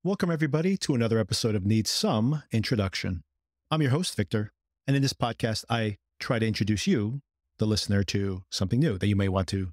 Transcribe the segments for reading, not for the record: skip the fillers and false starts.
Welcome, everybody, to another episode of Needs Some Introduction. I'm your host, Victor, and in this podcast, I try to introduce you, the listener, to something new that you may want to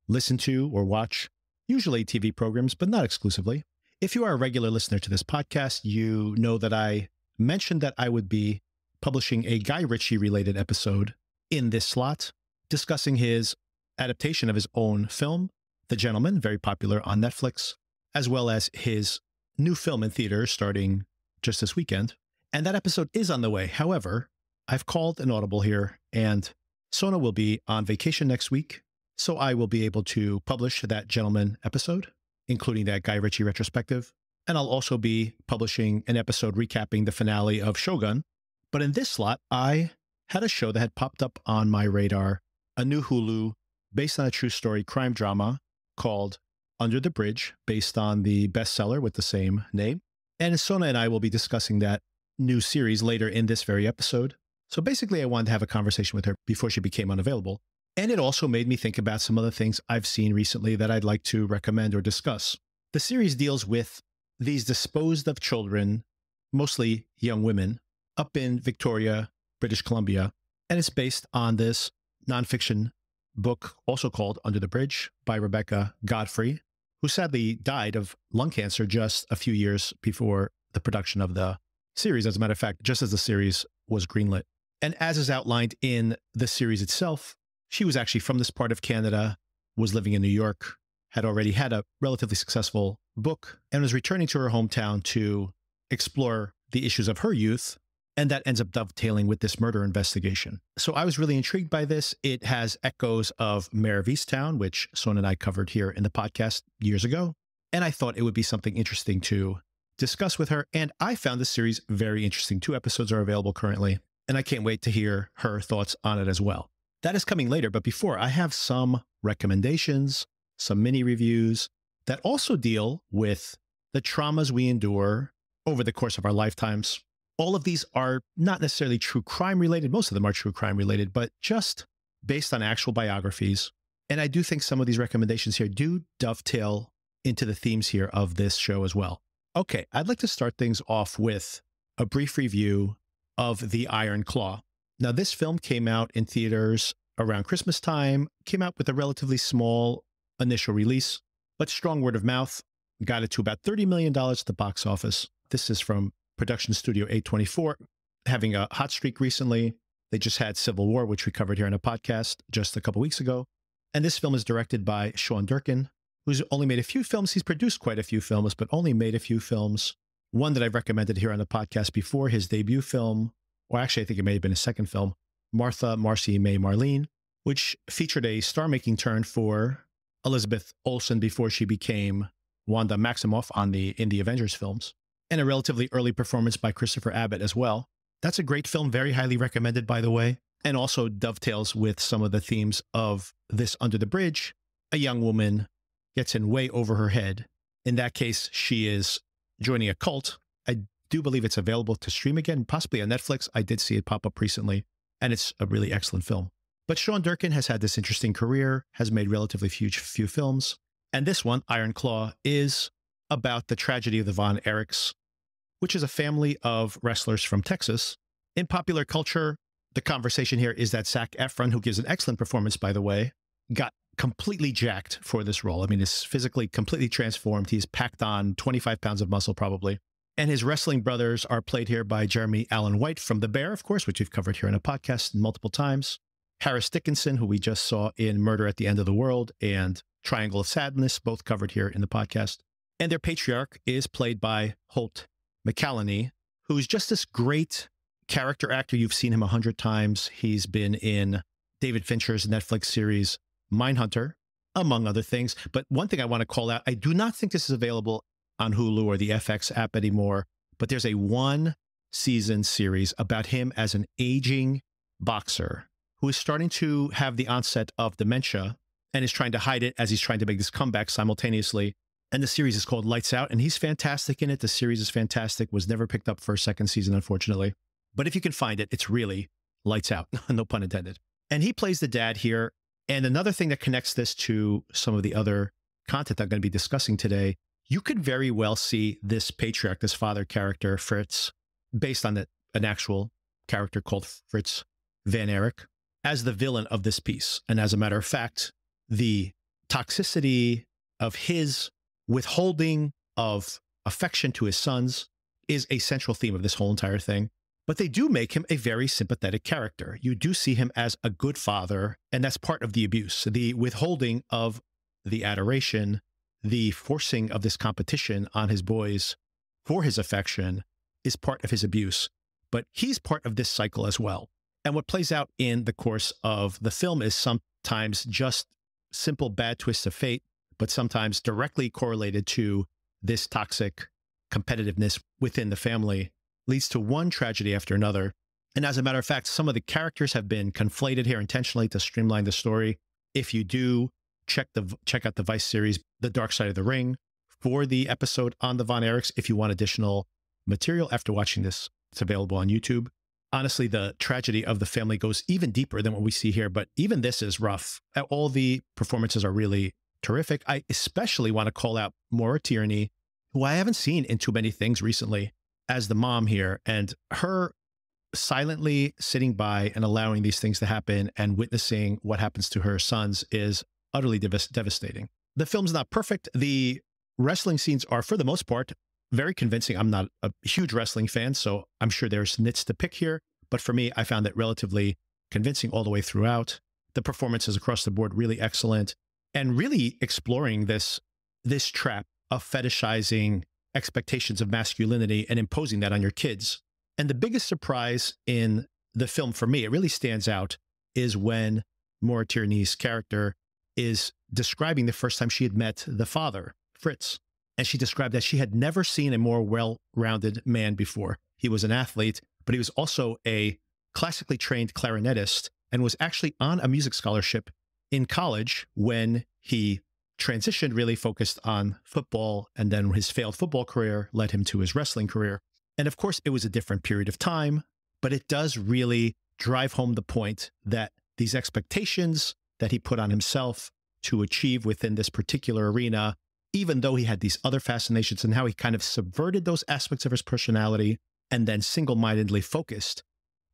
listen to or watch, usually TV programs, but not exclusively. If you are a regular listener to this podcast, you know that I mentioned that I would be publishing a Guy Ritchie-related episode in this slot, discussing his adaptation of his own film, The Gentleman, very popular on Netflix, as well as his new film in theaters starting just this weekend. And that episode is on the way. However, I've called an audible here, and Sona will be on vacation next week, so I will be able to publish that Gentleman episode, including that Guy Ritchie retrospective. And I'll also be publishing an episode recapping the finale of Shogun. But in this slot, I had a show that had popped up on my radar, a new Hulu based on a true story crime drama called Under the Bridge, based on the bestseller with the same name. And Sona and I will be discussing that new series later in this very episode. So basically, I wanted to have a conversation with her before she became unavailable. And it also made me think about some other things I've seen recently that I'd like to recommend or discuss. The series deals with these disposed of children, mostly young women, up in Victoria, British Columbia. And it's based on this nonfiction book, also called Under the Bridge, by Rebecca Godfrey, who sadly died of lung cancer just a few years before the production of the series. As a matter of fact, just as the series was greenlit. And as is outlined in the series itself, she was actually from this part of Canada, was living in New York, had already had a relatively successful book, and was returning to her hometown to explore the issues of her youth. And that ends up dovetailing with this murder investigation. So I was really intrigued by this. It has echoes of Mare of Easttown, which Sona and I covered here in the podcast years ago. And I thought it would be something interesting to discuss with her. And I found this series very interesting. 2 episodes are available currently, and I can't wait to hear her thoughts on it as well. That is coming later. But before, I have some recommendations, some mini reviews that also deal with the traumas we endure over the course of our lifetimes. All of these are not necessarily true crime related. Most of them are true crime related, but just based on actual biographies. And I do think some of these recommendations here do dovetail into the themes here of this show as well. Okay, I'd like to start things off with a brief review of The Iron Claw. Now, this film came out in theaters around Christmas time, came out with a relatively small initial release, but strong word of mouth, got it to about $30 million at the box office. This is from production studio 824, having a hot streak recently. They just had Civil War, which we covered here in a podcast just a couple weeks ago. And this film is directed by Sean Durkin, who's only made a few films. He's produced quite a few films, but only made a few films. One that I've recommended here on the podcast before, his debut film, or actually I think it may have been his second film, Martha, Marcy, May, Marlene, which featured a star-making turn for Elizabeth Olsen before she became Wanda Maximoff in the Avengers films. And a relatively early performance by Christopher Abbott as well. That's a great film, very highly recommended, by the way, and also dovetails with some of the themes of this Under the Bridge. A young woman gets in way over her head. In that case, she is joining a cult. I do believe it's available to stream again, possibly on Netflix. I did see it pop up recently, and it's a really excellent film. But Sean Durkin has had this interesting career, has made relatively few films, and this one, Iron Claw, is about the tragedy of the Von Erichs, which is a family of wrestlers from Texas. In popular culture, the conversation here is that Zac Efron, who gives an excellent performance, by the way, got completely jacked for this role. I mean, he's physically completely transformed. He's packed on 25 pounds of muscle, probably. And his wrestling brothers are played here by Jeremy Allen White from The Bear, of course, which we've covered here in a podcast multiple times. Harris Dickinson, who we just saw in Murder at the End of the World and Triangle of Sadness, both covered here in the podcast. And their patriarch is played by Holt McCallany, who's just this great character actor. You've seen him 100 times. He's been in David Fincher's Netflix series, Mindhunter, among other things. But one thing I want to call out, I do not think this is available on Hulu or the FX app anymore, but there's a 1-season series about him as an aging boxer who is starting to have the onset of dementia and is trying to hide it as he's trying to make this comeback simultaneously. And the series is called Lights Out, and he's fantastic in it. The series is fantastic, was never picked up for a second season, unfortunately. But if you can find it, it's really lights out, no pun intended. And he plays the dad here. And another thing that connects this to some of the other content I'm going to be discussing today you could very well see this patriarch, this father character, Fritz, based on an actual character called Fritz Van Erich, as the villain of this piece. And as a matter of fact, the toxicity of his withholding of affection to his sons is a central theme of this whole entire thing. But they do make him a very sympathetic character. You do see him as a good father, and that's part of the abuse, the withholding of the adoration, the forcing of this competition on his boys for his affection is part of his abuse. But he's part of this cycle as well. And what plays out in the course of the film is sometimes just simple bad twists of fate, but sometimes directly correlated to this toxic competitiveness within the family, leads to one tragedy after another. And as a matter of fact, some of the characters have been conflated here intentionally to streamline the story. If you do, check out the Vice series, The Dark Side of the Ring, for the episode on the Von Erichs. If you want additional material after watching this, it's available on YouTube. Honestly, the tragedy of the family goes even deeper than what we see here, but even this is rough. All the performances are really terrific. I especially want to call out Maura Tierney, who I haven't seen in too many things recently, as the mom here, and her silently sitting by and allowing these things to happen and witnessing what happens to her sons is utterly devastating. The film's not perfect. The wrestling scenes are, for the most part, very convincing. I'm not a huge wrestling fan, so I'm sure there's nits to pick here. But for me, I found it relatively convincing all the way throughout. The performances across the board really excellent, and really exploring this trap of fetishizing expectations of masculinity and imposing that on your kids. And the biggest surprise in the film for me, it really stands out, is when Maura Tierney's character is describing the first time she had met the father, Fritz. And she described that she had never seen a more well-rounded man before. He was an athlete, but he was also a classically trained clarinetist and was actually on a music scholarship in college when he transitioned, really focused on football, and then his failed football career led him to his wrestling career. And of course, it was a different period of time, but it does really drive home the point that these expectations that he put on himself to achieve within this particular arena, even though he had these other fascinations, and how he kind of subverted those aspects of his personality and then single-mindedly focused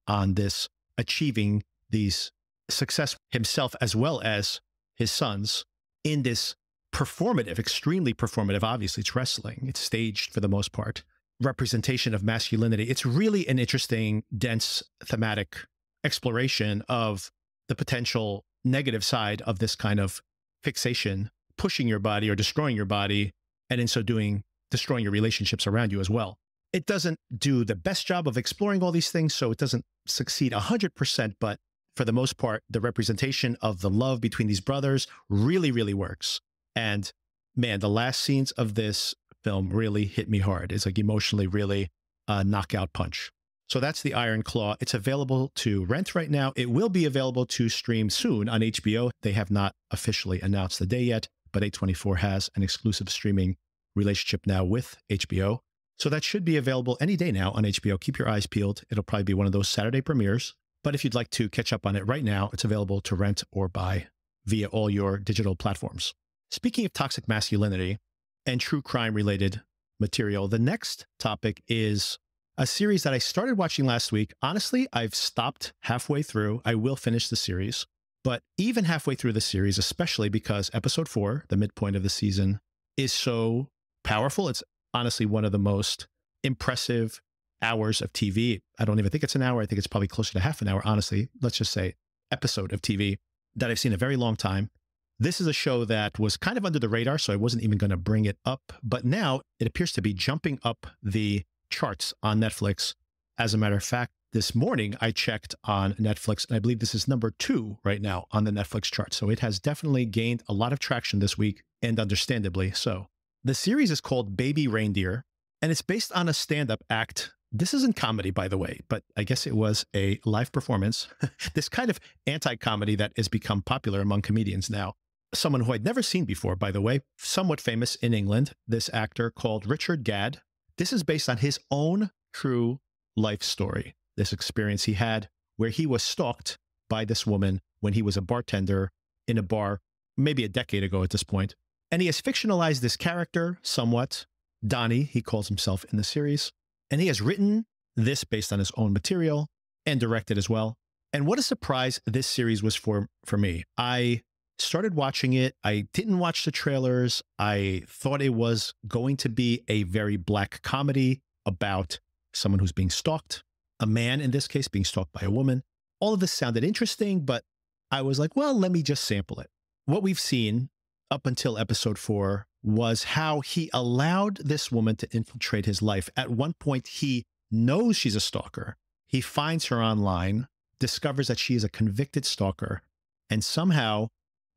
on this, achieving these success himself as well as his sons in this performative, extremely performative, obviously it's wrestling, it's staged for the most part, representation of masculinity. It's really an interesting, dense, thematic exploration of the potential negative side of this kind of fixation, pushing your body or destroying your body, and in so doing, destroying your relationships around you as well. It doesn't do the best job of exploring all these things, so it doesn't succeed 100%, but for the most part, the representation of the love between these brothers really, really works. And man, the last scenes of this film really hit me hard. It's like emotionally really a knockout punch. So that's The Iron Claw. It's available to rent right now. It will be available to stream soon on HBO. They have not officially announced the day yet, but A24 has an exclusive streaming relationship now with HBO. So that should be available any day now on HBO. Keep your eyes peeled. It'll probably be one of those Saturday premieres. But if you'd like to catch up on it right now, it's available to rent or buy via all your digital platforms. Speaking of toxic masculinity and true crime-related material, the next topic is a series that I started watching last week. Honestly, I've stopped halfway through. I will finish the series. But even halfway through the series, especially because episode 4, the midpoint of the season, is so powerful. It's honestly one of the most impressive hours of TV. I don't even think it's an hour. I think it's probably closer to half an hour, honestly. Let's just say episode of TV that I've seen a very long time. This is a show that was kind of under the radar, so I wasn't even going to bring it up. But now it appears to be jumping up the charts on Netflix. As a matter of fact, this morning I checked on Netflix, and I believe this is number 2 right now on the Netflix chart. So it has definitely gained a lot of traction this week, and understandably so. The series is called Baby Reindeer, and it's based on a stand-up act. This isn't comedy, by the way, but I guess it was a live performance. This kind of anti-comedy that has become popular among comedians now. Someone who I'd never seen before, by the way, somewhat famous in England, this actor called Richard Gad. This is based on his own true life story. This experience he had where he was stalked by this woman when he was a bartender in a bar, maybe a decade ago at this point. And he has fictionalized this character somewhat. Donnie, he calls himself in the series. And he has written this based on his own material and directed as well. And what a surprise this series was for me. I started watching it. I didn't watch the trailers. I thought it was going to be a very black comedy about someone who's being stalked, a man in this case being stalked by a woman. All of this sounded interesting, but I was like, well, let me just sample it. What we've seen up until episode 4 was how he allowed this woman to infiltrate his life. At one point, he knows she's a stalker. He finds her online, discovers that she is a convicted stalker, and somehow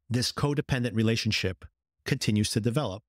this codependent relationship continues to develop.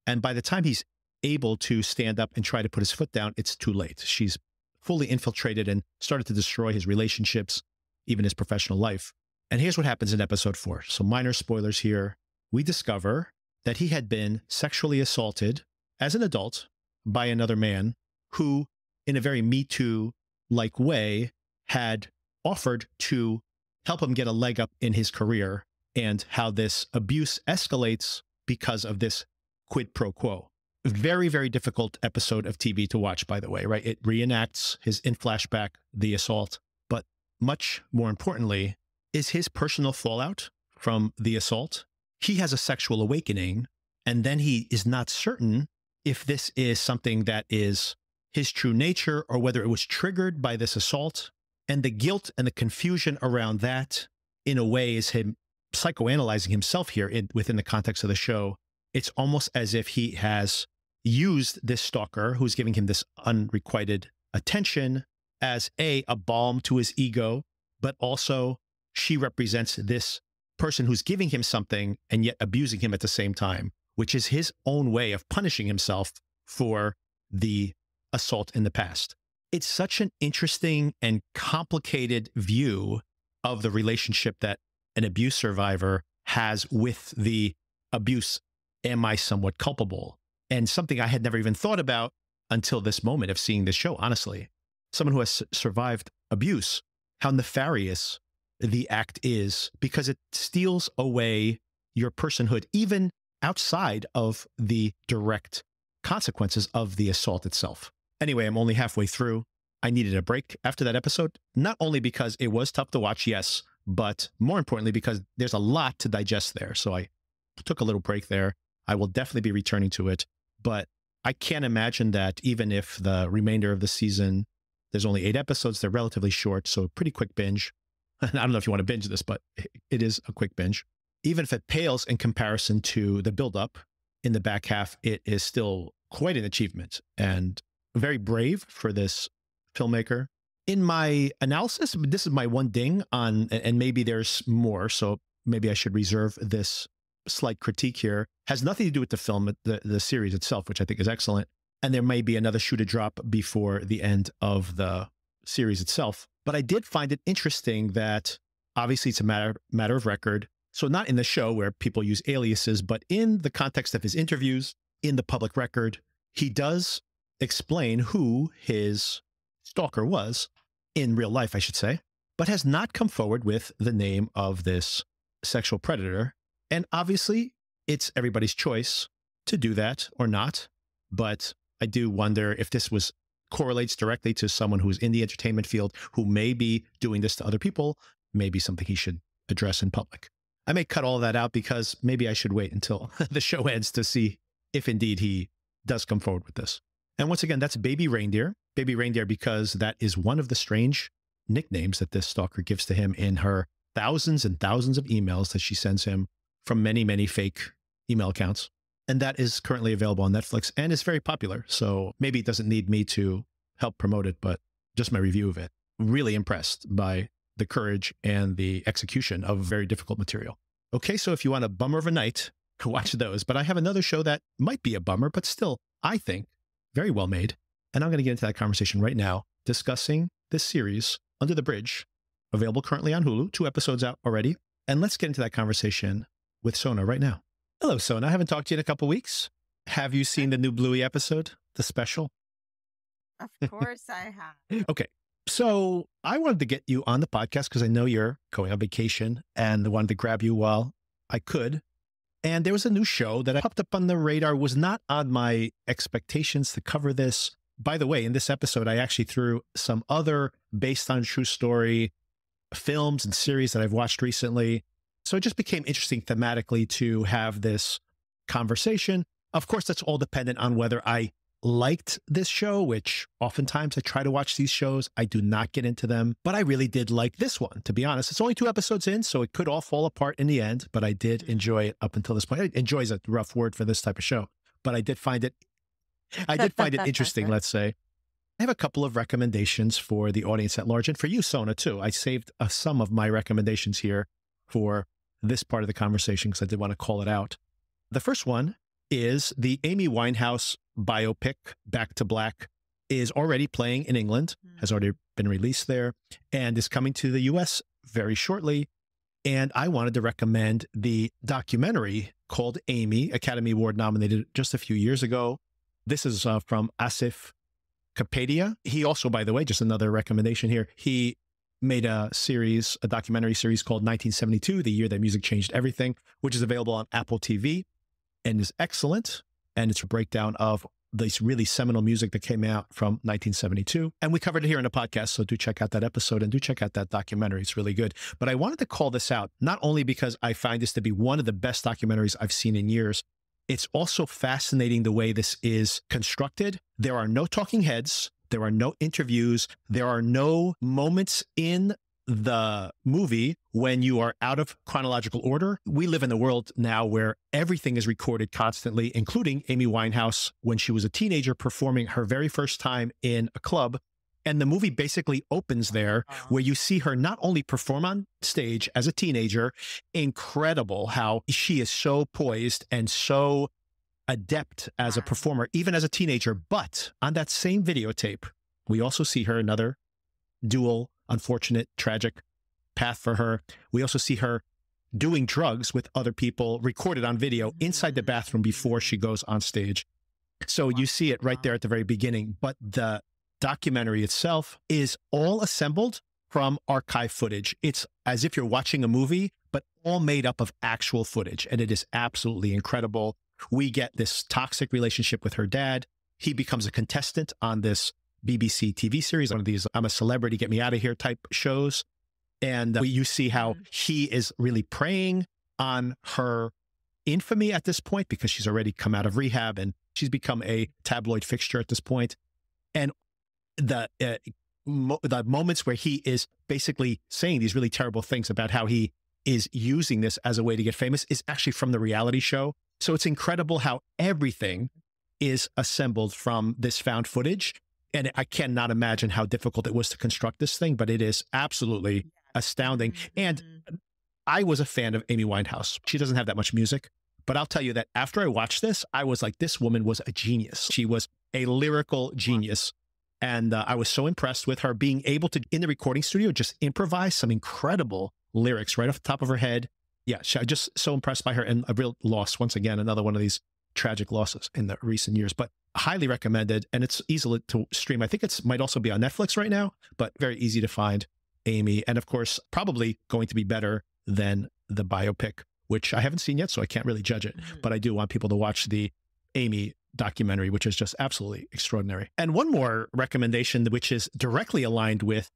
And by the time he's able to stand up and try to put his foot down, it's too late. She's fully infiltrated and started to destroy his relationships, even his professional life. And here's what happens in episode 4. So minor spoilers here. We discover that he had been sexually assaulted as an adult by another man who, in a very Me Too-like way, had offered to help him get a leg up in his career, and how this abuse escalates because of this quid pro quo. Very, very difficult episode of TV to watch, by the way, right? It reenacts in flashback, the assault, but much more importantly is his personal fallout from the assault. He has a sexual awakening, and then he is not certain if this is something that is his true nature or whether it was triggered by this assault. And the guilt and the confusion around that, in a way, is him psychoanalyzing himself here within the context of the show. It's almost as if he has used this stalker who's giving him this unrequited attention as a balm to his ego, but also she represents this person who's giving him something and yet abusing him at the same time, which is his own way of punishing himself for the assault in the past. It's such an interesting and complicated view of the relationship that an abuse survivor has with the abuse. Am I somewhat culpable? And something I had never even thought about until this moment of seeing this show, honestly. Someone who has survived abuse, how nefarious the act is, because it steals away your personhood, even outside of the direct consequences of the assault itself. Anyway, I'm only halfway through. I needed a break after that episode, not only because it was tough to watch, yes, but more importantly, because there's a lot to digest there. So I took a little break there. I will definitely be returning to it, but I can't imagine that even if the remainder of the season, there's only 8 episodes, they're relatively short, so pretty quick binge. I don't know if you want to binge this, but it is a quick binge. Even if it pales in comparison to the buildup in the back half, it is still quite an achievement and very brave for this filmmaker. In my analysis, this is my one ding on, and maybe there's more, so maybe I should reserve this slight critique here. Has nothing to do with the film, the series itself, which I think is excellent. And there may be another shoe to drop before the end of the series itself. But I did find it interesting that obviously it's a matter of record. So not in the show where people use aliases, but in the context of his interviews, in the public record, he does explain who his stalker was, in real life, I should say, but has not come forward with the name of this sexual predator. And obviously, it's everybody's choice to do that or not. But I do wonder if this correlates directly to someone who's in the entertainment field who may be doing this to other people, maybe something he should address in public. I may cut all that out because maybe I should wait until the show ends to see if indeed he does come forward with this. And once again, that's Baby Reindeer. Baby Reindeer because that is one of the strange nicknames that this stalker gives to him in her thousands and thousands of emails that she sends him from many, many fake email accounts. And that is currently available on Netflix and is very popular. So maybe it doesn't need me to help promote it, but just my review of it. Really impressed by the courage and the execution of very difficult material. Okay, so if you want a bummer of a night, watch those. But I have another show that might be a bummer, but still, I think, very well made. And I'm going to get into that conversation right now, discussing this series, Under the Bridge, available currently on Hulu, 2 episodes out already. And let's get into that conversation with Sona right now. Hello, Sona. I haven't talked to you in a couple weeks. Have you seen the new Bluey episode, the special? Of course I have. Okay. So I wanted to get you on the podcast because I know you're going on vacation and I wanted to grab you while I could. And there was a new show that popped up on the radar, was not on my expectations to cover this. By the way, in this episode, I actually threw some other based on true story films and series that I've watched recently. So it just became interesting thematically to have this conversation. Of course, that's all dependent on whether I liked this show, which oftentimes I try to watch these shows. I do not get into them, but I really did like this one, to be honest. It's only 2 episodes in, so it could all fall apart in the end, but I did enjoy it up until this point. Enjoy is a rough word for this type of show, but I did find it interesting, let's say. I have a couple of recommendations for the audience at large and for you, Sona, too. I saved some of my recommendations here for this part of the conversation because I did want to call it out. The first one is the Amy Winehouse biopic, Back to Black, is already playing in England, has already been released there, and is coming to the US very shortly. And I wanted to recommend the documentary called Amy, Academy Award nominated just a few years ago. This is from Asif Kapadia. He also, by the way, just another recommendation here, he made a documentary series called 1972, the year that music changed everything, which is available on Apple TV and is excellent. And it's a breakdown of this really seminal music that came out from 1972. And we covered it here in the podcast, so do check out that episode and do check out that documentary. It's really good. But I wanted to call this out, not only because I find this to be one of the best documentaries I've seen in years, it's also fascinating the way this is constructed. There are no talking heads. There are no interviews. There are no moments in the movie when you are out of chronological order. We live in a world now where everything is recorded constantly, including Amy Winehouse when she was a teenager performing her very first time in a club. And the movie basically opens there where you see her not only perform on stage as a teenager, incredible how she is so poised and so adept as a performer, even as a teenager. But on that same videotape, we also see her, another dual, unfortunate, tragic path for her. We also see her doing drugs with other people, recorded on video inside the bathroom before she goes on stage. So you see it right there at the very beginning. But the documentary itself is all assembled from archive footage. It's as if you're watching a movie, but all made up of actual footage. And it is absolutely incredible. We get this toxic relationship with her dad. He becomes a contestant on this BBC TV series, one of these I'm a celebrity, get me out of here type shows. And you see how he is really preying on her infamy at this point because she's already come out of rehab and she's become a tabloid fixture at this point. And the moments where he is basically saying these really terrible things about how he is using this as a way to get famous is actually from the reality show. So it's incredible how everything is assembled from this found footage. And I cannot imagine how difficult it was to construct this thing, but it is absolutely astounding. And I was a fan of Amy Winehouse. She doesn't have that much music, but I'll tell you that after I watched this, I was like, this woman was a genius. She was a lyrical genius. And I was so impressed with her being able to, in the recording studio, just improvise some incredible lyrics right off the top of her head. Yeah, I'm just so impressed by her, and a real loss, once again, another one of these tragic losses in the recent years, but highly recommended. And it's easy to stream. I think it might also be on Netflix right now, but very easy to find, Amy. And of course, probably going to be better than the biopic, which I haven't seen yet, so I can't really judge it. But I do want people to watch the Amy documentary, which is just absolutely extraordinary. And one more recommendation, which is directly aligned with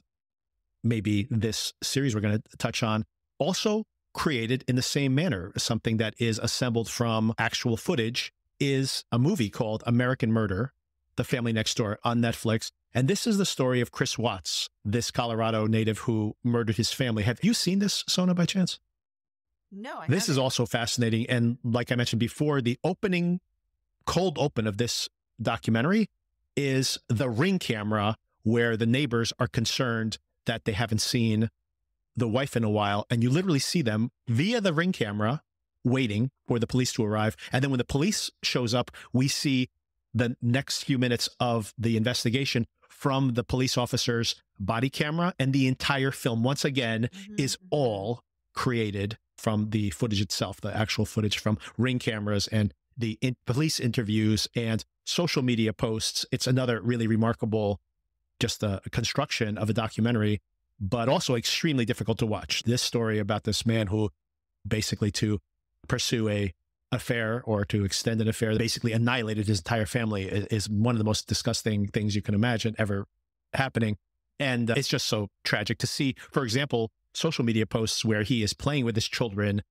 maybe this series we're going to touch on, also created in the same manner, something that is assembled from actual footage, is a movie called American Murder, The Family Next Door on Netflix. And this is the story of Chris Watts, this Colorado native who murdered his family. Have you seen this, Sona, by chance? No, I This haven't. is also fascinating. And like I mentioned before, the cold open of this documentary is the Ring camera where the neighbors are concerned that they haven't seen the wife in a while. And you literally see them via the Ring camera waiting for the police to arrive. And then when the police shows up, we see the next few minutes of the investigation from the police officer's body camera. And the entire film, once again, is all created from the footage itself, the actual footage from Ring cameras and the police interviews and social media posts. It's another really remarkable, just a construction of a documentary, but also extremely difficult to watch. This story about this man who basically, to pursue a affair or to extend an affair that basically annihilated his entire family is one of the most disgusting things you can imagine ever happening. And it's just so tragic to see, for example, social media posts where he is playing with his children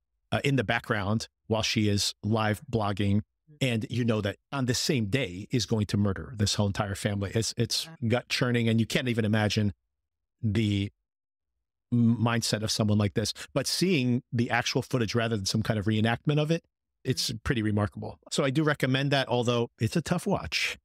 in the background while she is live blogging. And you know that on the same day is going to murder this whole entire family. It's gut churning, and you can't even imagine the mindset of someone like this. But seeing the actual footage rather than some kind of reenactment of it, it's pretty remarkable. So I do recommend that, although it's a tough watch.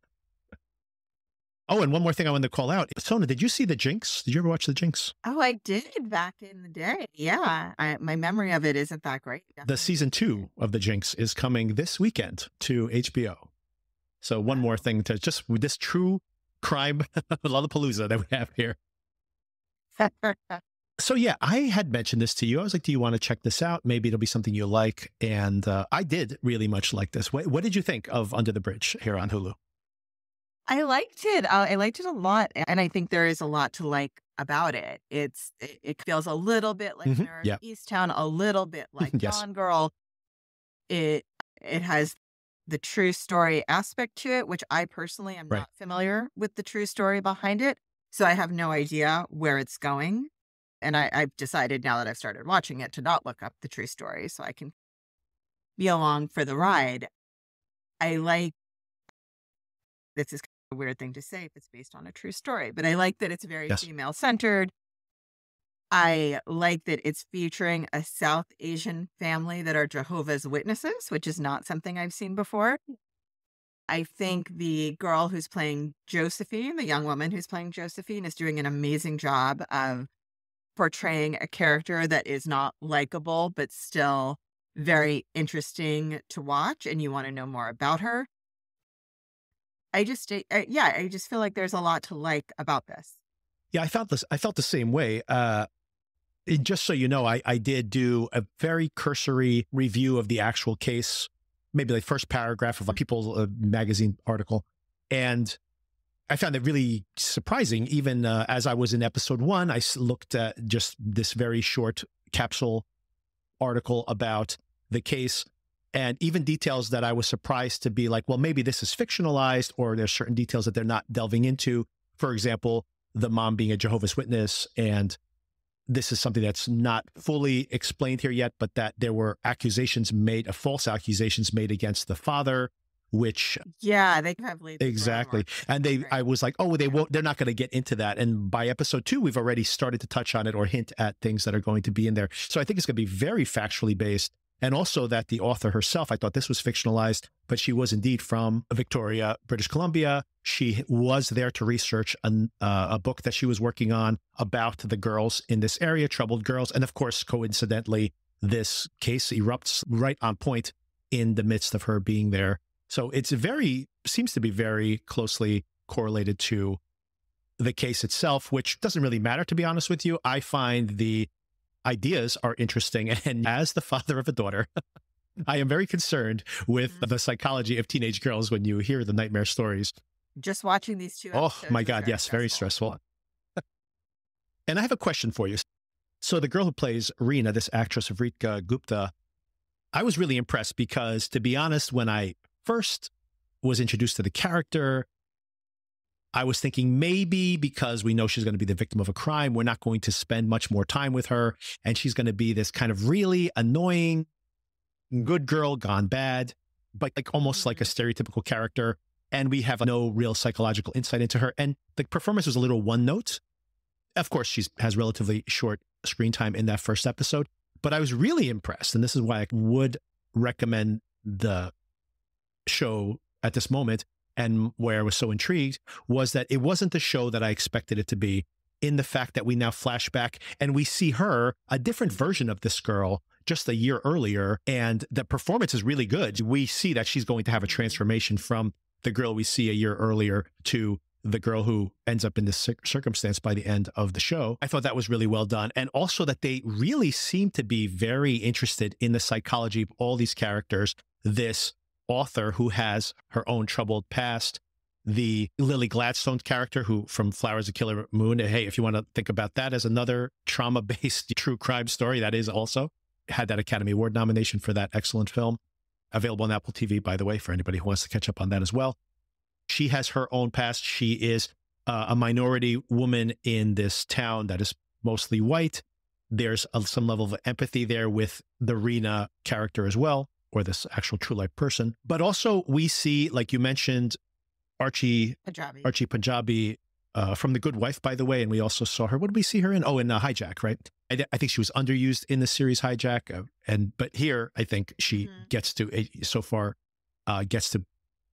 Oh, and one more thing I wanted to call out. Sona, did you see The Jinx? Did you ever watch The Jinx? Oh, I did back in the day. Yeah. My memory of it isn't that great. The season 2 of The Jinx is coming this weekend to HBO. So one more thing to just with this true crime Lollapalooza that we have here. So yeah, I had mentioned this to you. I was like, do you want to check this out? Maybe it'll be something you like. And I did really much like this. What did you think of Under the Bridge here on Hulu? I liked it. I liked it a lot. And I think there is a lot to like about it. It feels a little bit like Mare of Easttown, a little bit like Gone Girl. It has the true story aspect to it, which I personally am not familiar with the true story behind it. So I have no idea where it's going. And I've decided now that I've started watching it to not look up the true story so I can be along for the ride. I like, this is kind of a weird thing to say if it's based on a true story, but I like that it's very female centered. I like that it's featuring a South Asian family that are Jehovah's Witnesses, which is not something I've seen before. I think the girl who's playing Josephine, the young woman who's playing Josephine, is doing an amazing job of portraying a character that is not likable, but still very interesting to watch, and you want to know more about her. I just feel like there's a lot to like about this. Yeah, I felt the same way. Just so you know, I did do a very cursory review of the actual case, maybe the first paragraph of a People magazine article. And I found it really surprising. Even as I was in episode 1, I looked at just this very short capsule article about the case, and even details that I was surprised to be like, well, maybe this is fictionalized, or there's certain details that they're not delving into. For example, the mom being a Jehovah's Witness, and this is something that's not fully explained here yet, but that there were false accusations made against the father, which they have laid exactly. And I was like, oh, they're not going to get into that. And by episode 2, we've already started to touch on it or hint at things that are going to be in there. So I think it's going to be very factually based. And also that the author herself, I thought this was fictionalized, but she was indeed from Victoria, British Columbia. She was there to research a book that she was working on about the girls in this area, troubled girls. And of course, coincidentally, this case erupts right on point in the midst of her being there. So it's seems to be very closely correlated to the case itself, which doesn't really matter, to be honest with you. I find the ideas are interesting. And as the father of a daughter, I am very concerned with the psychology of teenage girls when you hear the nightmare stories. Just watching these 2 episodes. Oh my God, yes, very stressful. And I have a question for you. So the girl who plays Reena, this actress Rebecca Gupta, I was really impressed because, to be honest, when I first was introduced to the character, I was thinking maybe because we know she's going to be the victim of a crime, we're not going to spend much more time with her, and she's going to be this kind of really annoying good girl gone bad, but like almost like a stereotypical character, and we have no real psychological insight into her. And the performance was a little one note. Of course, she has relatively short screen time in that first episode, but I was really impressed, and this is why I would recommend the show at this moment, and where I was so intrigued, was that it wasn't the show that I expected it to be, in the fact that we now flash back and we see her, a different version of this girl, just a year earlier, and the performance is really good. We see that she's going to have a transformation from the girl we see a year earlier to the girl who ends up in this circumstance by the end of the show. I thought that was really well done. And also that they really seem to be very interested in the psychology of all these characters. This author who has her own troubled past, the Lily Gladstone character who from Flowers of Killer Moon. Hey, if you want to think about that as another trauma-based true crime story, that is also had that Academy Award nomination for that excellent film. available on Apple TV, by the way, for anybody who wants to catch up on that as well. She has her own past. She is a minority woman in this town that is mostly white. There's some level of empathy there with the Rena character as well, or this actual true life person. But also we see, like you mentioned, Archie Punjabi from The Good Wife, by the way. And we also saw her, what did we see her in? Oh, in Hijack, right? I think she was underused in the series Hijack. But here, I think she gets to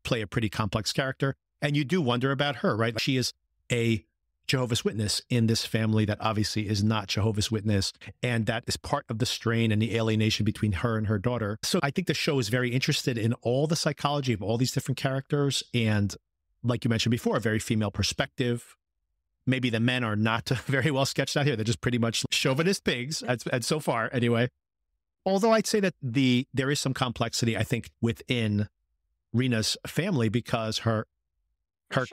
play a pretty complex character. And you do wonder about her, right? She is a Jehovah's Witness in this family that obviously is not Jehovah's Witness. And that is part of the strain and the alienation between her and her daughter. So I think the show is very interested in all the psychology of all these different characters. And like you mentioned before, a very female perspective. Maybe the men are not very well sketched out here. They're just pretty much chauvinist pigs, and so far anyway. Although I'd say that there is some complexity, I think, within Rena's family, because her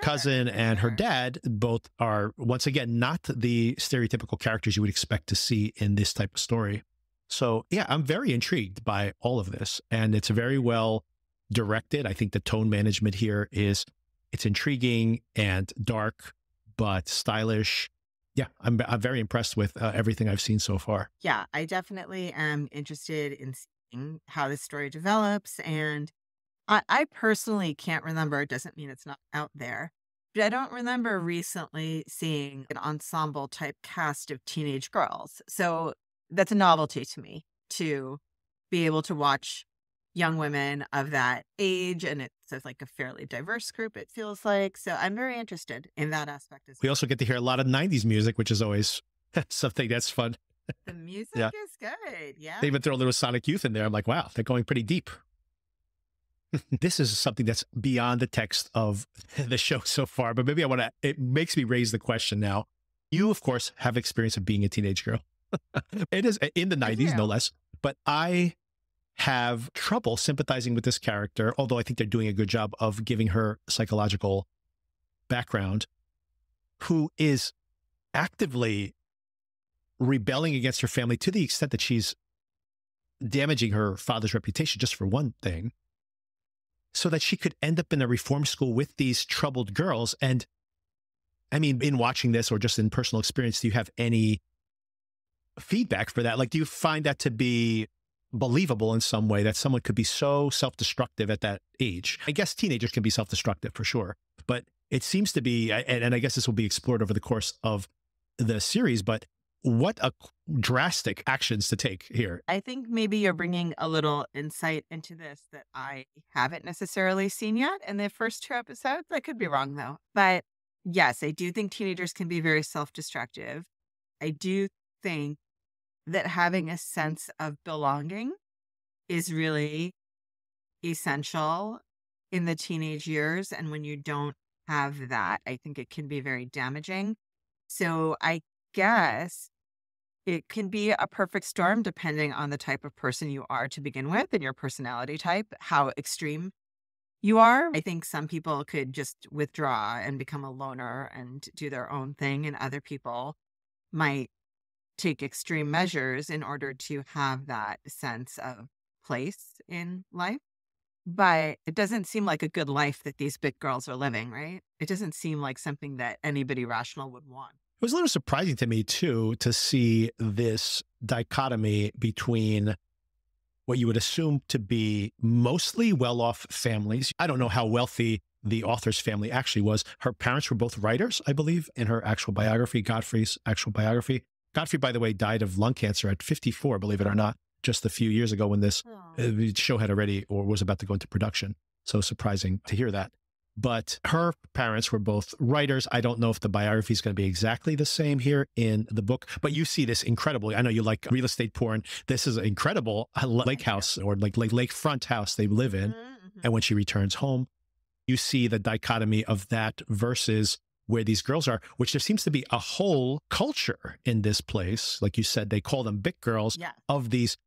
cousin and her dad both are, once again, not the stereotypical characters you would expect to see in this type of story. So yeah, I'm very intrigued by all of this, and it's very well directed. I think the tone management here it's intriguing and dark, but stylish. Yeah, I'm very impressed with everything I've seen so far. Yeah, I definitely am interested in seeing how this story develops. And I personally can't remember, it doesn't mean it's not out there, but I don't remember recently seeing an ensemble type cast of teenage girls. So that's a novelty to me, to be able to watch young women of that age. And it's like a fairly diverse group, it feels like. So I'm very interested in that aspect as well. We also get to hear a lot of 90s music, which is always something that's fun. The music is good. Yeah. They even throw a little Sonic Youth in there. I'm like, wow, they're going pretty deep. This is something that's beyond the text of the show so far, but maybe it makes me raise the question now. You, of course, have experience of being a teenage girl. It is in the 90s, no less, but I have trouble sympathizing with this character, although I think they're doing a good job of giving her psychological background, who is actively rebelling against her family to the extent that she's damaging her father's reputation, just for one thing, so that she could end up in a reform school with these troubled girls. And I mean, in watching this or just in personal experience, do you have any feedback for that? Like, do you find that to be believable in some way, that someone could be so self-destructive at that age? I guess teenagers can be self-destructive for sure, but it seems to be, and I guess this will be explored over the course of the series, but what a drastic actions to take here. I think maybe you're bringing a little insight into this that I haven't necessarily seen yet in the first 2 episodes. I could be wrong though. But yes, I do think teenagers can be very self-destructive. I do think that having a sense of belonging is really essential in the teenage years. And when you don't have that, I think it can be very damaging. So I guess it can be a perfect storm depending on the type of person you are to begin with and your personality type, how extreme you are. I think some people could just withdraw and become a loner and do their own thing, and other people might take extreme measures in order to have that sense of place in life. But it doesn't seem like a good life that these big girls are living, right? It doesn't seem like something that anybody rational would want. It was a little surprising to me, too, to see this dichotomy between what you would assume to be mostly well-off families. I don't know how wealthy the author's family actually was. Her parents were both writers, I believe, in her actual biography, Godfrey's actual biography. Godfrey, by the way, died of lung cancer at 54, believe it or not, just a few years ago when this show had already or was about to go into production. So surprising to hear that. But her parents were both writers. I don't know if the biography is going to be exactly the same here in the book, but you see this incredibly. I know you like real estate porn. This is an incredible lake house or like lakefront house they live in. Mm-hmm. And when she returns home, you see the dichotomy of that versus where these girls are, which there seems to be a whole culture in this place. Like you said, they call them big girls, of these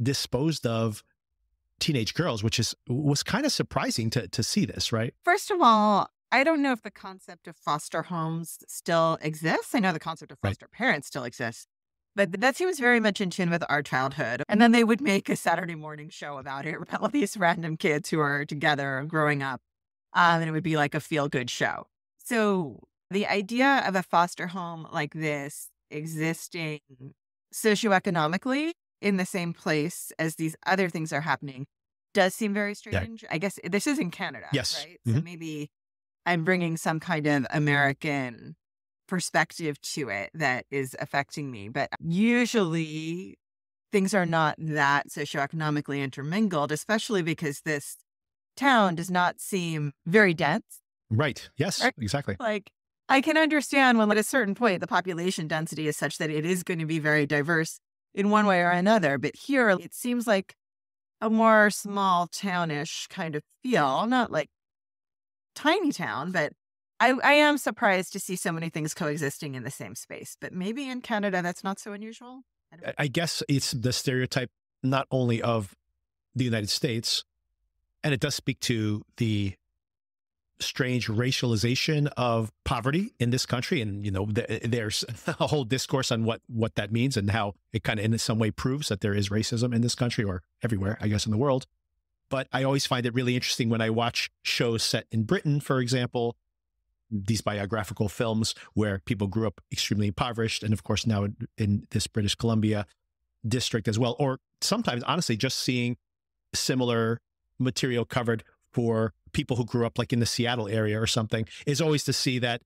disposed of teenage girls, which was kind of surprising to see this, right? First of all, I don't know if the concept of foster homes still exists. I know the concept of foster parents still exists, But that seems very much in tune with our childhood. And then they would make a Saturday morning show about it, about all these random kids who are together growing up. And it would be like a feel-good show. So the idea of a foster home like this existing socioeconomically in the same place as these other things are happening does seem very strange. Yeah. I guess this is in Canada, yes. Right? So maybe I'm bringing some kind of American perspective to it that is affecting me. But usually things are not that socioeconomically intermingled, especially because this town does not seem very dense. Right. Yes, right? Exactly. Like, I can understand when at a certain point, the population density is such that it is going to be very diverse in one way or another. But here, it seems like a more small townish kind of feel, not like tiny town, but I am surprised to see so many things coexisting in the same space. But maybe in Canada, that's not so unusual. I guess it's the stereotype not only of the United States, and it does speak to the strange racialization of poverty in this country. And, there's a whole discourse on what that means and how it kind of in some way proves that there is racism in this country or everywhere, I guess, in the world. But I always find it really interesting when I watch shows set in Britain, for example, these biographical films where people grew up extremely impoverished. And of course, now in this British Columbia district as well, or sometimes honestly, just seeing similar material covered for people who grew up like in the Seattle area or something, is always to see that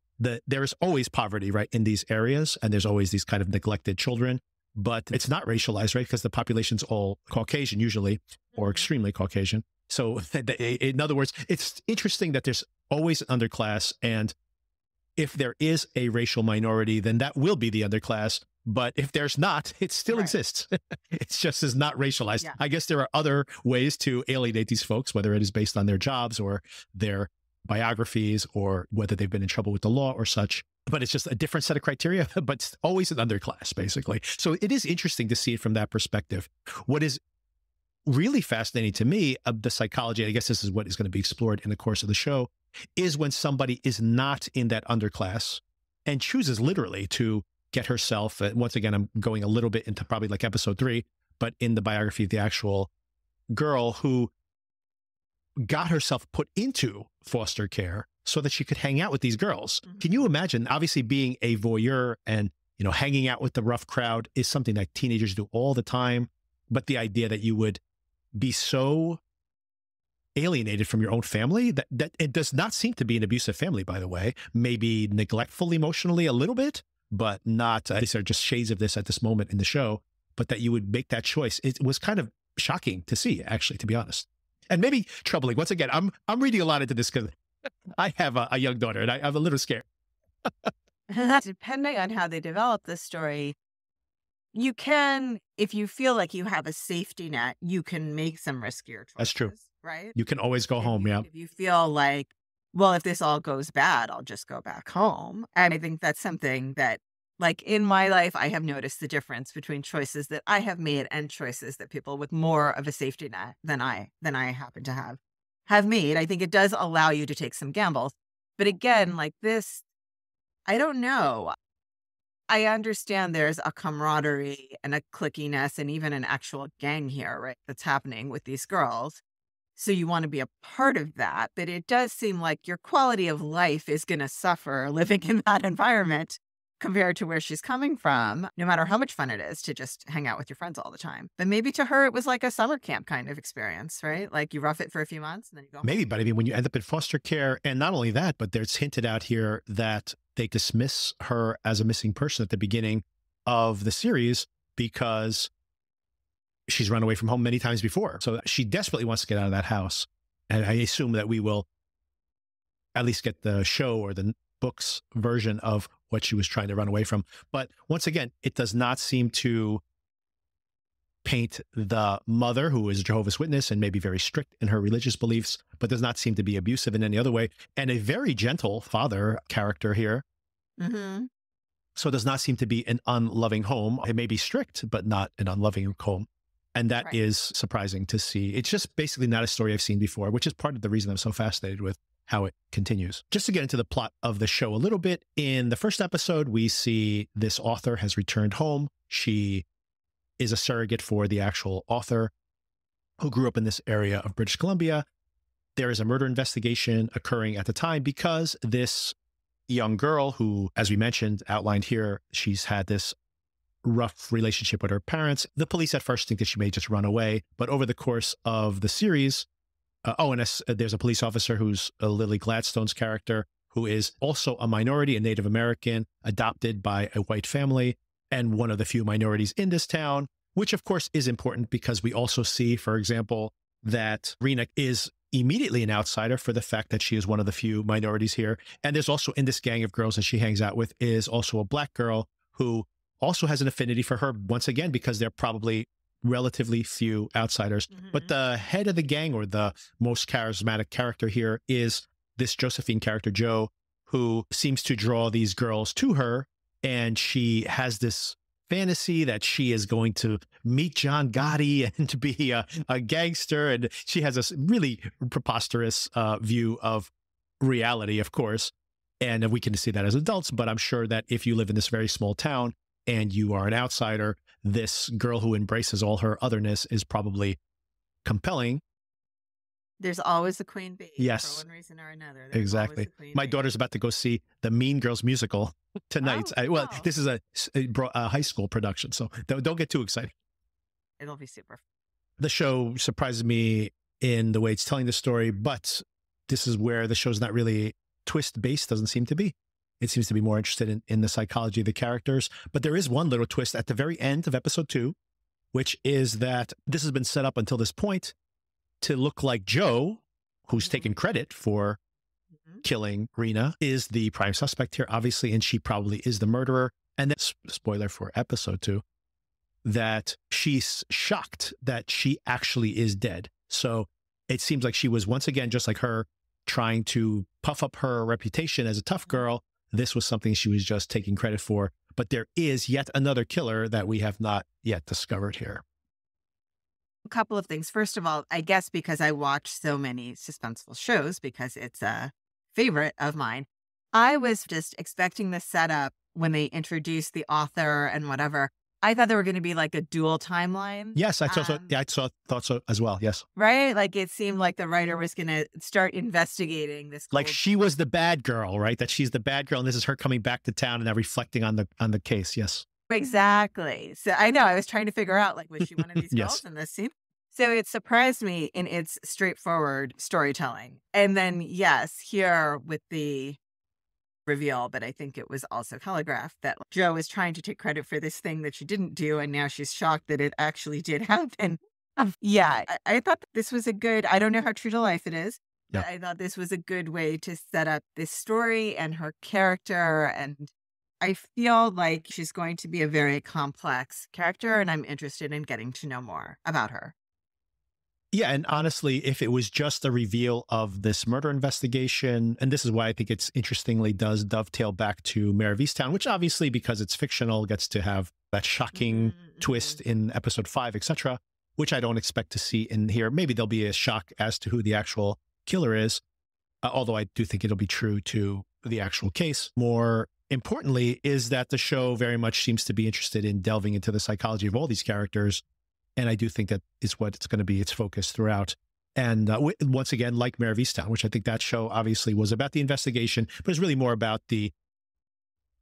there's always poverty, right, in these areas. And there's always these kind of neglected children, but it's not racialized, right? Because the population's all Caucasian usually, or extremely Caucasian. So in other words, it's interesting that there's always an underclass. And if there is a racial minority, then that will be the underclass. But if there's not, it still exists. It's just is not racialized. Yeah. I guess there are other ways to alienate these folks, whether it is based on their jobs or their biographies or whether they've been in trouble with the law or such. But it's just a different set of criteria, but it's always an underclass, basically. So it is interesting to see it from that perspective. What is really fascinating to me of the psychology, I guess this is what is going to be explored in the course of the show, is when somebody is not in that underclass and chooses literally to get herself, once again, I'm going a little bit into probably like episode 3, but in the biography of the actual girl who got herself put into foster care so that she could hang out with these girls. Mm-hmm. Can you imagine, obviously being a voyeur and, hanging out with the rough crowd is something that teenagers do all the time. But the idea that you would be so alienated from your own family, that it does not seem to be an abusive family, by the way, maybe neglectful emotionally a little bit, but not, these are just shades of this at this moment in the show, but that you would make that choice. It was kind of shocking to see, actually, to be honest. And maybe troubling. Once again, I'm reading a lot into this because I have a young daughter and I'm a little scared. Depending on how they develop this story, you can, if you feel like you have a safety net, you can make some riskier choices. That's true. Right? You can always go home, yeah. If you feel like, well, if this all goes bad, I'll just go back home. And I think that's something that, like in my life, I have noticed the difference between choices that I have made and choices that people with more of a safety net than I happen to have made. I think it does allow you to take some gambles. But again, like this, I don't know. I understand there's a camaraderie and a clickiness and even an actual gang here, right, that's happening with these girls. So you want to be a part of that. But it does seem like your quality of life is going to suffer living in that environment compared to where she's coming from, no matter how much fun it is to just hang out with your friends all the time. But maybe to her, it was like a summer camp kind of experience, right? Like you rough it for a few months and then you go home. Maybe, but I mean, when you end up in foster care, and not only that, but there's hinted out here that they dismiss her as a missing person at the beginning of the series because she's run away from home many times before. So she desperately wants to get out of that house. And I assume that we will at least get the show or the book's version of what she was trying to run away from. But once again, it does not seem to paint the mother, who is a Jehovah's Witness and maybe very strict in her religious beliefs, but does not seem to be abusive in any other way. And a very gentle father character here. Mm-hmm. So it does not seem to be an unloving home. It may be strict, but not an unloving home. And that is surprising to see. It's just basically not a story I've seen before, which is part of the reason I'm so fascinated with how it continues. Just to get into the plot of the show a little bit, in the first episode, we see this author has returned home. She is a surrogate for the actual author who grew up in this area of British Columbia. There is a murder investigation occurring at the time because this young girl who, as we mentioned, outlined here, she's had this rough relationship with her parents. The police at first think that she may just run away, but over the course of the series, there's a police officer who's Lily Gladstone's character, who is also a minority, a Native American, adopted by a white family, and one of the few minorities in this town, which of course is important because we also see, for example, that Rena is immediately an outsider for the fact that she is one of the few minorities here. And there's also, in this gang of girls that she hangs out with, is also a Black girl who also has an affinity for her, once again, because they're probably relatively few outsiders. But the head of the gang, or the most charismatic character here, is this Josephine character, Jo, who seems to draw these girls to her. And she has this fantasy that she is going to meet John Gotti and to be a gangster. And she has this really preposterous view of reality, of course. And we can see that as adults, but I'm sure that if you live in this very small town and you are an outsider, this girl who embraces all her otherness is probably compelling. There's always a queen bee. Yes. For one reason or another. There's exactly. My daughter's about to go see the Mean Girls musical tonight. Well, this is a high school production, so don't get too excited. It'll be super. The show surprises me in the way it's telling the story, but this is where the show's not really twist-based, doesn't seem to be. It seems to be more interested in the psychology of the characters. But there is one little twist at the very end of episode 2, which is that this has been set up until this point to look like Jo, who's taken credit for killing Rena, is the prime suspect here, obviously, and she probably is the murderer. And then, spoiler for episode 2, that she's shocked that she actually is dead. So it seems like she was, once again, just like her, trying to puff up her reputation as a tough girl. This was something she was just taking credit for. But there is yet another killer that we have not yet discovered here. A couple of things. First of all, I guess because I watch so many suspenseful shows, because it's a favorite of mine, I was just expecting the setup when they introduced the author and whatever. I thought there were going to be like a dual timeline. Yes, I thought so as well. Yes. Right? Like it seemed like the writer was going to start investigating this. Like she was the bad girl, right? That she's the bad girl and this is her coming back to town and now reflecting on the case. Yes. Exactly. So I know I was trying to figure out, like, was she one of these girls in this scene? So it surprised me in its straightforward storytelling. And then, yes, here with the reveal, but I think it was also telegraphed that Jo is trying to take credit for this thing that she didn't do. And now she's shocked that it actually did happen. I thought this was a good, I don't know how true to life it is, but I thought this was a good way to set up this story and her character. And I feel like she's going to be a very complex character, and I'm interested in getting to know more about her. Yeah, and honestly, if it was just a reveal of this murder investigation, and this is why I think it's interestingly does dovetail back to Mare of Easttown, which obviously, because it's fictional, gets to have that shocking twist in episode 5, etc., which I don't expect to see in here. Maybe there'll be a shock as to who the actual killer is, although I do think it'll be true to the actual case. More importantly is that the show very much seems to be interested in delving into the psychology of all these characters. And I do think that is what it's going to be its focus throughout. And once again, like Mare of Easttown, which I think that show obviously was about the investigation, but it's really more about the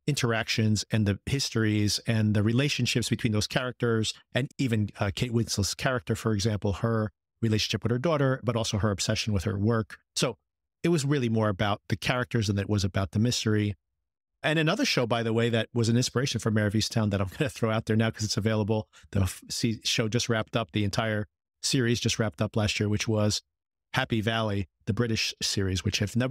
interactions and the histories and the relationships between those characters. And even Kate Winslet's character, for example, her relationship with her daughter, but also her obsession with her work. So it was really more about the characters than it was about the mystery. And another show, by the way, that was an inspiration for Mare of Easttown that I'm going to throw out there now because it's available. The show just wrapped up. The entire series just wrapped up last year, which was Happy Valley, the British series, which if no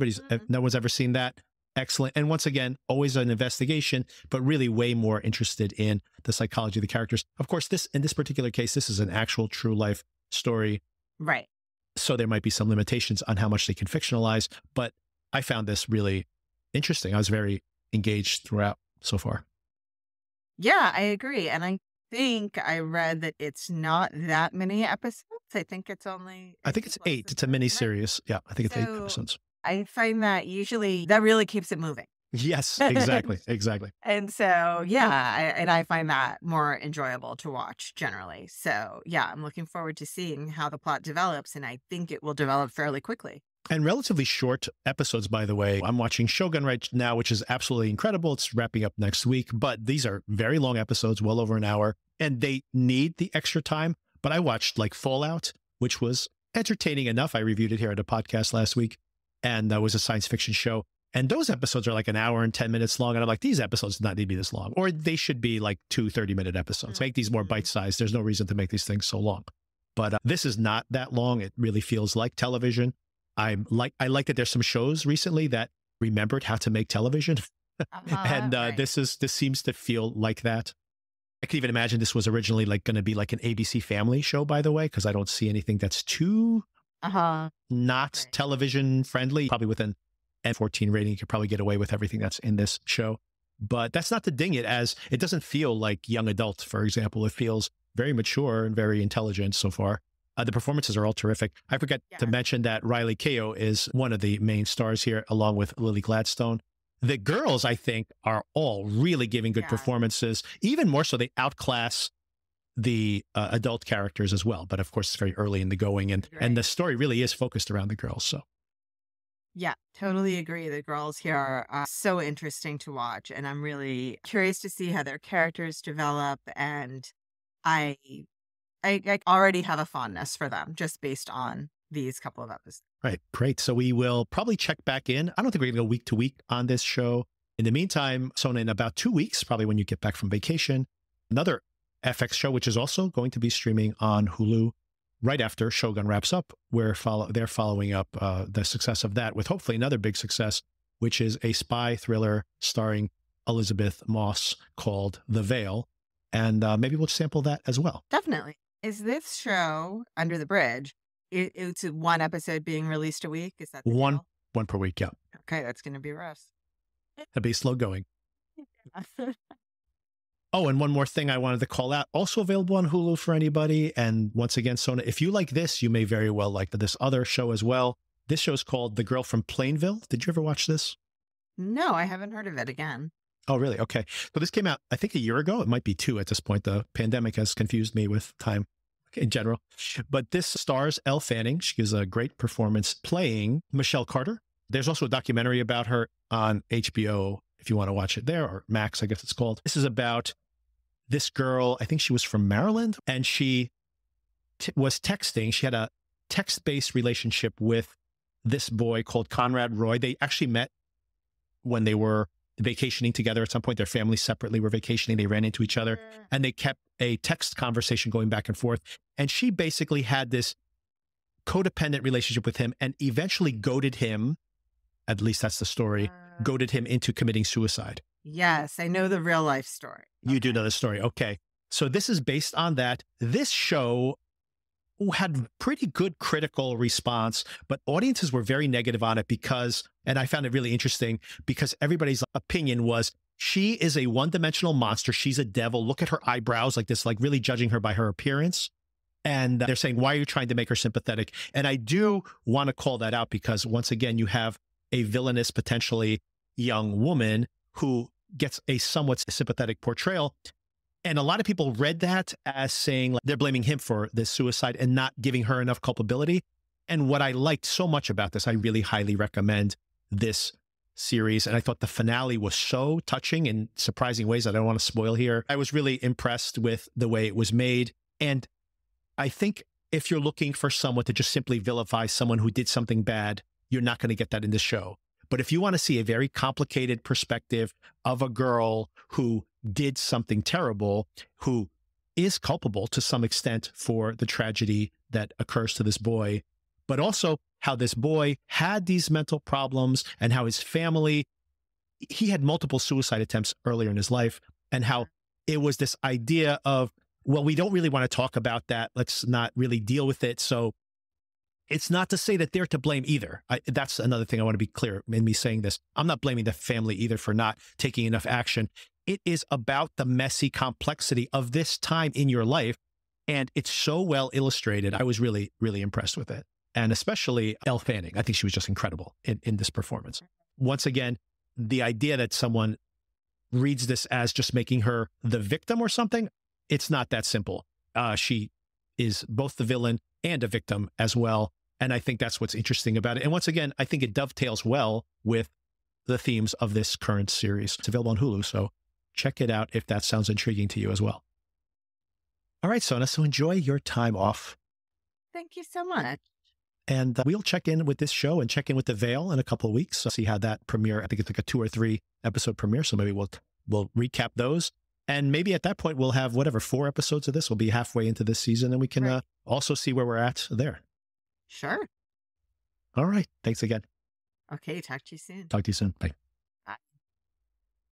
one's ever seen that, excellent. And once again, always an investigation, but really way more interested in the psychology of the characters. Of course, in this particular case, this is an actual true life story. Right. So there might be some limitations on how much they can fictionalize, but I found this really interesting. I was very engaged throughout so far. Yeah, I agree. And I think I read that it's not that many episodes. I think it's 8. It's a mini series. Yeah, I think it's 8 episodes. I find that usually that really keeps it moving. Yes, exactly. Exactly. And so, yeah, and I find that more enjoyable to watch generally. So, yeah, I'm looking forward to seeing how the plot develops, and I think it will develop fairly quickly. And relatively short episodes, by the way. I'm watching Shogun right now, which is absolutely incredible. It's wrapping up next week, but these are very long episodes, well over an hour, and they need the extra time. But I watched like Fallout, which was entertaining enough. I reviewed it here at a podcast last week, and that was a science fiction show. And those episodes are like an hour and 10 minutes long. And I'm like, these episodes do not need to be this long, or they should be like 2 30-minute episodes. Make these more bite-sized. There's no reason to make these things so long. But this is not that long. It really feels like television. I like that there's some shows recently that remembered how to make television. And Right. this seems to feel like that. I could even imagine this was originally like going to be like an ABC Family show, by the way, because I don't see anything that's too not Right. television friendly. Probably with an N14 rating, you could probably get away with everything that's in this show. But that's not to ding it, as it doesn't feel like young adult, for example. It feels very mature and very intelligent so far. The performances are all terrific. I forgot to mention that Riley Keough is one of the main stars here, along with Lily Gladstone. The girls, I think, are all really giving good performances. Even more so, they outclass the adult characters as well. But of course, it's very early in the going, and the story really is focused around the girls. So, yeah, totally agree. The girls here are so interesting to watch, and I'm really curious to see how their characters develop. And I already have a fondness for them just based on these couple of episodes. Right. Great. So we will probably check back in. I don't think we're going to go week to week on this show. In the meantime, Sona, in about 2 weeks, probably when you get back from vacation, another FX show, which is also going to be streaming on Hulu right after Shogun wraps up, where they're following up the success of that with hopefully another big success, which is a spy thriller starring Elizabeth Moss called The Veil. And maybe we'll sample that as well. Definitely. Is this show, Under the Bridge, it's one episode being released a week? Is that the one deal? per week? Yeah. Okay, that's going to be rough. It'll be slow going. Oh, and one more thing I wanted to call out, also available on Hulu for anybody. And once again, Sona, if you like this, you may very well like this other show as well. This show is called The Girl from Plainville. Did you ever watch this? No, I haven't heard of it again. Oh, really? Okay. So this came out, I think, a year ago. It might be 2 at this point. The pandemic has confused me with time in general. But this stars Elle Fanning. She gives a great performance playing Michelle Carter. There's also a documentary about her on HBO, if you want to watch it there, or Max, I guess it's called. This is about this girl, I think she was from Maryland, and she was texting. She had a text-based relationship with this boy called Conrad Roy. They actually met when they were vacationing together at some point. Their families separately were vacationing. They ran into each other, and they kept a text conversation going back and forth. And she basically had this codependent relationship with him and eventually goaded him, at least that's the story, goaded him into committing suicide. Yes, I know the real life story. You do know the story. Okay. So this is based on that. This show had pretty good critical response, but audiences were very negative on it because, and I found it really interesting, because everybody's opinion was, she is a one-dimensional monster. She's a devil. Look at her eyebrows, like this, like really judging her by her appearance. And they're saying, why are you trying to make her sympathetic? And I do want to call that out because, once again, you have a villainous, potentially young woman who gets a somewhat sympathetic portrayal. And a lot of people read that as saying, like, they're blaming him for this suicide and not giving her enough culpability. And what I liked so much about this, I really highly recommend this series. And I thought the finale was so touching in surprising ways that I don't want to spoil here. I was really impressed with the way it was made. And I think if you're looking for someone to just simply vilify someone who did something bad, you're not going to get that in this show. But if you want to see a very complicated perspective of a girl who did something terrible, who is culpable to some extent for the tragedy that occurs to this boy, but also how this boy had these mental problems and how his family, he had multiple suicide attempts earlier in his life, and how it was this idea of, well, we don't really want to talk about that. Let's not really deal with it. So it's not to say that they're to blame either. That's another thing I want to be clear in me saying this. I'm not blaming the family either for not taking enough action. It is about the messy complexity of this time in your life. And it's so well illustrated. I was really, really impressed with it. and especially Elle Fanning. I think she was just incredible in this performance. Once again, the idea that someone reads this as just making her the victim or something, it's not that simple. She is both the villain and a victim as well. And I think that's what's interesting about it. And once again, I think it dovetails well with the themes of this current series. It's available on Hulu, so check it out if that sounds intriguing to you as well. All right, Sona, so enjoy your time off. Thank you so much. And we'll check in with this show and check in with The Veil in a couple of weeks. So see how that premiere, I think it's like a 2 or 3 episode premiere. So maybe we'll recap those. And maybe at that point, we'll have 4 episodes of this. We'll be halfway into this season and we can also see where we're at there. Sure. All right. Thanks again. Okay. Talk to you soon. Talk to you soon. Bye.